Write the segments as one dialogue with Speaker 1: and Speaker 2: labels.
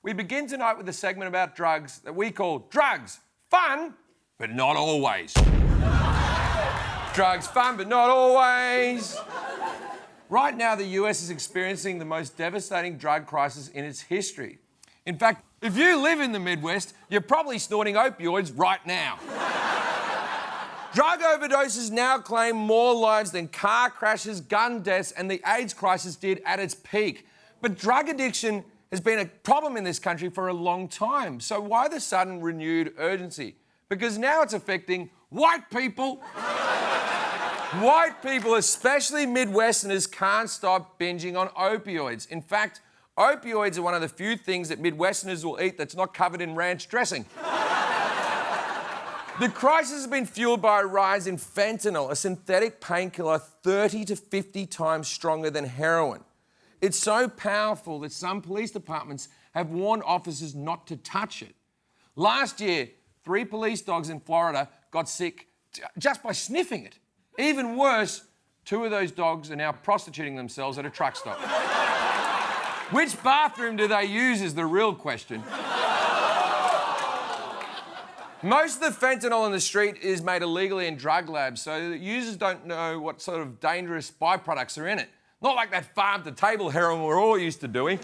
Speaker 1: We begin tonight with a segment about drugs that we call Drugs Fun, but Not Always. Drugs fun, but not always. Right now, the US is experiencing the most devastating drug crisis in its history. In fact, if you live in the Midwest, you're probably snorting opioids right now. Drug overdoses now claim more lives than car crashes, gun deaths, and the AIDS crisis did at its peak. But drug addiction has been a problem in this country for a long time. So why the sudden renewed urgency? Because now it's affecting white people. White people, especially Midwesterners, can't stop binging on opioids. In fact, opioids are one of the few things that Midwesterners will eat that's not covered in ranch dressing. The crisis has been fueled by a rise in fentanyl, a synthetic painkiller 30 to 50 times stronger than heroin. It's so powerful that some police departments have warned officers not to touch it. Last year, 3 police dogs in Florida got sick just by sniffing it. Even worse, 2 of those dogs are now prostituting themselves at a truck stop. Which bathroom do they use is the real question. Most of the fentanyl on the street is made illegally in drug labs, so that users don't know what sort of dangerous byproducts are in it. Not like that farm-to-table heroin we're all used to doing.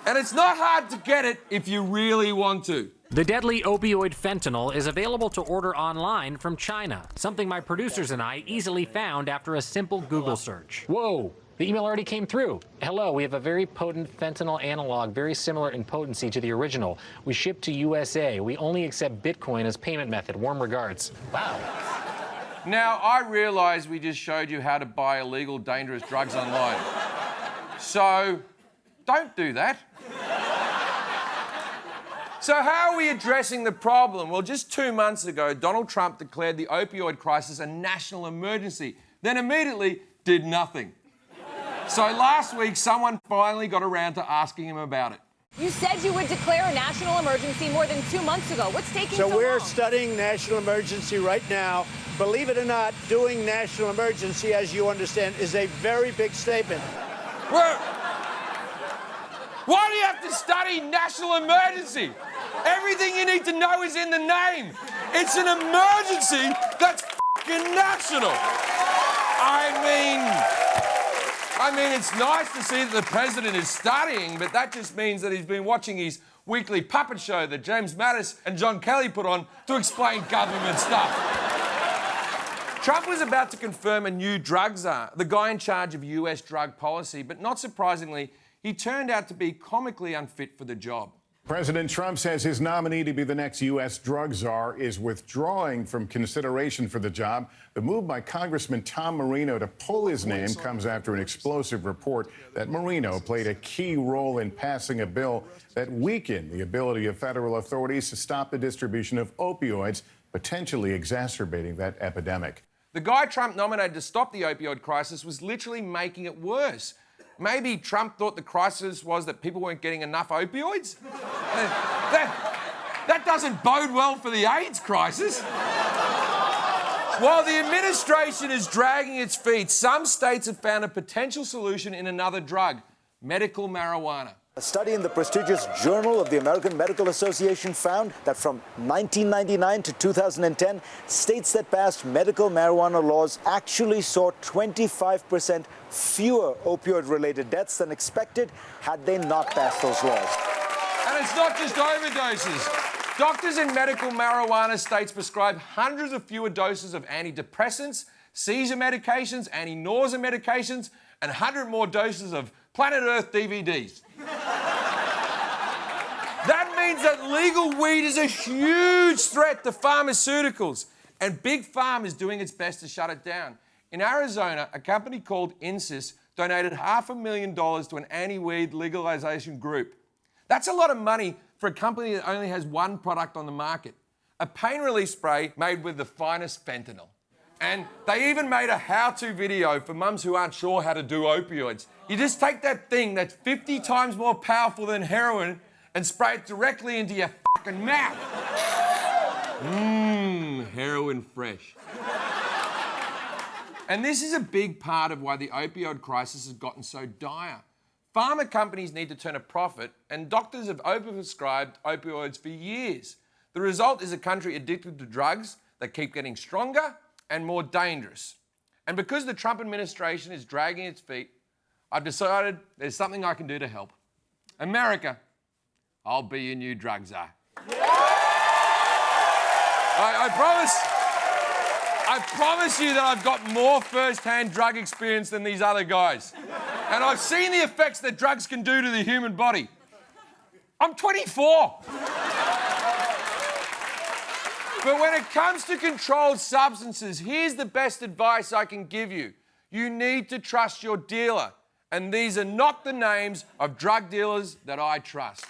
Speaker 1: And it's not hard to get it if you really want to.
Speaker 2: The deadly opioid fentanyl is available to order online from China, something my producers and I easily found after a simple Google search. Whoa, the email already came through. Hello, we have a very potent fentanyl analog, very similar in potency to the original. We ship to USA. We only accept Bitcoin as payment method. Warm regards. Wow.
Speaker 1: Now, I realise we just showed you how to buy illegal, dangerous drugs online. So, don't do that. So how are we addressing the problem? Well, just 2 months ago, Donald Trump declared the opioid crisis a national emergency, then immediately did nothing. So last week, someone finally got around to asking him about it.
Speaker 3: You said you would declare a national emergency more than 2 months ago. What's taking so long?
Speaker 4: So we're studying national emergency right now. Believe it or not, doing national emergency, as you understand, is a very big statement.
Speaker 1: Why do you have to study national emergency? Everything you need to know is in the name. It's an emergency that's f***ing national. I mean, it's nice to see that the president is studying, but that just means that he's been watching his weekly puppet show that James Mattis and John Kelly put on to explain government stuff. Trump was about to confirm a new drug czar, the guy in charge of US drug policy, but not surprisingly, he turned out to be comically unfit for the job.
Speaker 5: President Trump says his nominee to be the next U.S. drug czar is withdrawing from consideration for the job. The move by Congressman Tom Marino to pull his name comes after an explosive report that Marino played a key role in passing a bill that weakened the ability of federal authorities to stop the distribution of opioids, potentially exacerbating that epidemic.
Speaker 1: The guy Trump nominated to stop the opioid crisis was literally making it worse. Maybe Trump thought the crisis was that people weren't getting enough opioids? That doesn't bode well for the AIDS crisis. While the administration is dragging its feet, some states have found a potential solution in another drug, medical marijuana.
Speaker 6: A study in the prestigious Journal of the American Medical Association found that from 1999 to 2010, states that passed medical marijuana laws actually saw 25% fewer opioid-related deaths than expected had they not passed those laws.
Speaker 1: And it's not just overdoses. Doctors in medical marijuana states prescribe hundreds of fewer doses of antidepressants, seizure medications, anti-nausea medications, and 100 more doses of Planet Earth DVDs. That means that legal weed is a huge threat to pharmaceuticals, and Big Pharma is doing its best to shut it down. In Arizona, a company called Insys donated $500,000 to an anti-weed legalization group. That's a lot of money for a company that only has one product on the market, a pain relief spray made with the finest fentanyl. And they even made a how-to video for mums who aren't sure how to do opioids. You just take that thing that's 50 times more powerful than heroin and spray it directly into your fucking mouth. Heroin fresh. And this is a big part of why the opioid crisis has gotten so dire. Pharma companies need to turn a profit, and doctors have overprescribed opioids for years. The result is a country addicted to drugs that keep getting stronger and more dangerous. And because the Trump administration is dragging its feet, I've decided there's something I can do to help. America, I'll be your new drug czar. I promise you that I've got more first-hand drug experience than these other guys. And I've seen the effects that drugs can do to the human body. I'm 24. But when it comes to controlled substances, here's the best advice I can give you. You need to trust your dealer. And these are not the names of drug dealers that I trust.